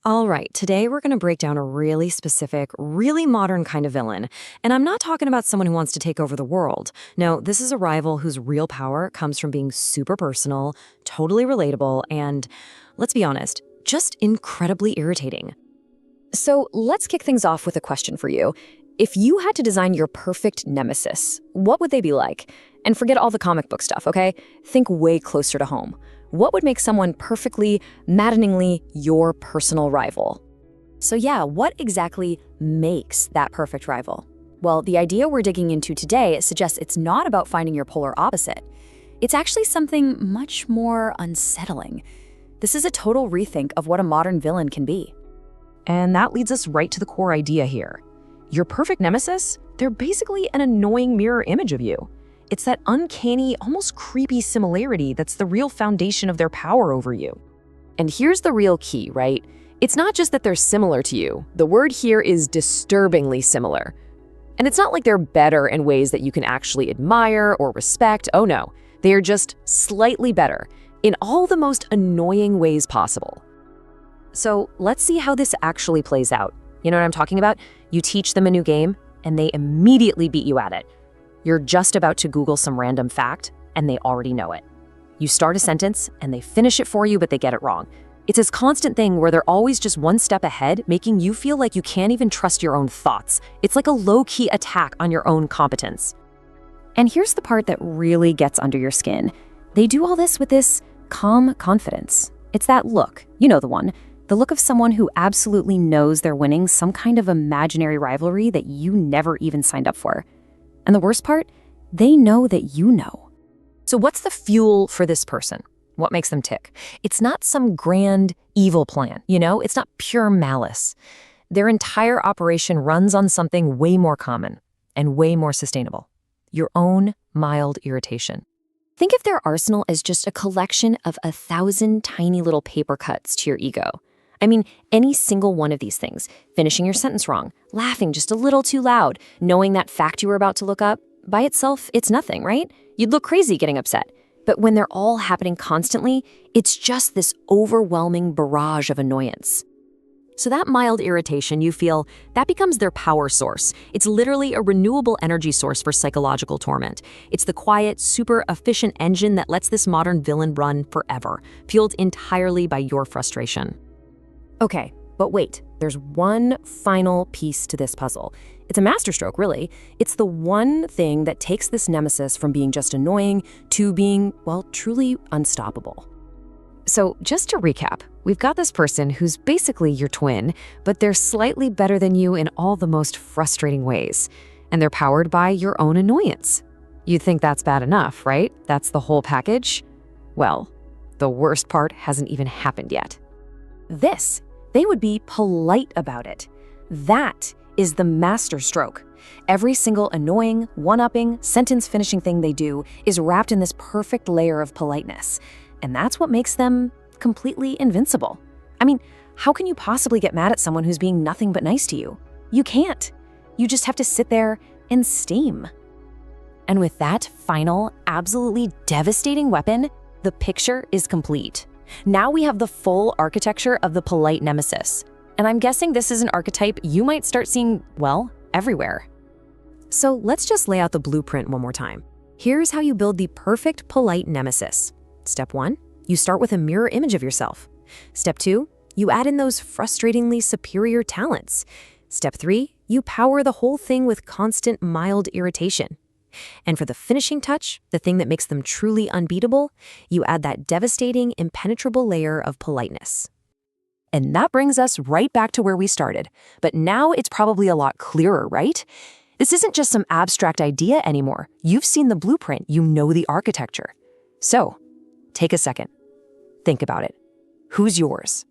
All right, today we're going to break down a really specific, really modern kind of villain. And I'm not talking about someone who wants to take over the world. No, this is a rival whose real power comes from being super personal, totally relatable, and, let's be honest, just incredibly irritating. So let's kick things off with a question for you. If you had to design your perfect nemesis, what would they be like? And forget all the comic book stuff, okay? Think way closer to home. What would make someone perfectly, maddeningly your personal rival? So yeah, what exactly makes that perfect rival? Well, the idea we're digging into today suggests it's not about finding your polar opposite. It's actually something much more unsettling. This is a total rethink of what a modern villain can be. And that leads us right to the core idea here. Your perfect nemesis, they're basically an annoying mirror image of you. It's that uncanny, almost creepy similarity that's the real foundation of their power over you. And here's the real key, right? It's not just that they're similar to you. The word here is disturbingly similar. And it's not like they're better in ways that you can actually admire or respect. Oh no, they are just slightly better in all the most annoying ways possible. So let's see how this actually plays out. You know what I'm talking about? You teach them a new game, and they immediately beat you at it. You're just about to Google some random fact, and they already know it. You start a sentence, and they finish it for you, but they get it wrong. It's this constant thing where they're always just one step ahead, making you feel like you can't even trust your own thoughts. It's like a low-key attack on your own competence. And here's the part that really gets under your skin. They do all this with this calm confidence. It's that look, you know the one. The look of someone who absolutely knows they're winning some kind of imaginary rivalry that you never even signed up for. And the worst part, they know that you know. So what's the fuel for this person? What makes them tick? It's not some grand evil plan, It's not pure malice. Their entire operation runs on something way more common and way more sustainable. Your own mild irritation. Think of their arsenal as just a collection of 1,000 tiny little paper cuts to your ego. I mean, any single one of these things, finishing your sentence wrong, laughing just a little too loud, knowing that fact you were about to look up, by itself, it's nothing, right? You'd look crazy getting upset. But when they're all happening constantly, it's just this overwhelming barrage of annoyance. So that mild irritation you feel, that becomes their power source. It's literally a renewable energy source for psychological torment. It's the quiet, super efficient engine that lets this modern villain run forever, fueled entirely by your frustration. Okay, but wait, there's one final piece to this puzzle. It's a masterstroke, really. It's the one thing that takes this nemesis from being just annoying to being, well, truly unstoppable. So just to recap, we've got this person who's basically your twin, but they're slightly better than you in all the most frustrating ways. And they're powered by your own annoyance. You'd think that's bad enough, right? That's the whole package? Well, the worst part hasn't even happened yet. They would be polite about it. That is the masterstroke. Every single annoying, one-upping, sentence-finishing thing they do is wrapped in this perfect layer of politeness. And that's what makes them completely invincible. I mean, how can you possibly get mad at someone who's being nothing but nice to you? You can't. You just have to sit there and steam. And with that final, absolutely devastating weapon, the picture is complete. Now we have the full architecture of the polite nemesis. And I'm guessing this is an archetype you might start seeing, well, everywhere. So let's just lay out the blueprint one more time. Here's how you build the perfect polite nemesis. Step 1, you start with a mirror image of yourself. Step 2, you add in those frustratingly superior talents. Step 3, you power the whole thing with constant mild irritation. And for the finishing touch, the thing that makes them truly unbeatable, you add that devastating, impenetrable layer of politeness. And that brings us right back to where we started. But now it's probably a lot clearer, right? This isn't just some abstract idea anymore. You've seen the blueprint, you know the architecture. So, take a second. Think about it. Who's yours?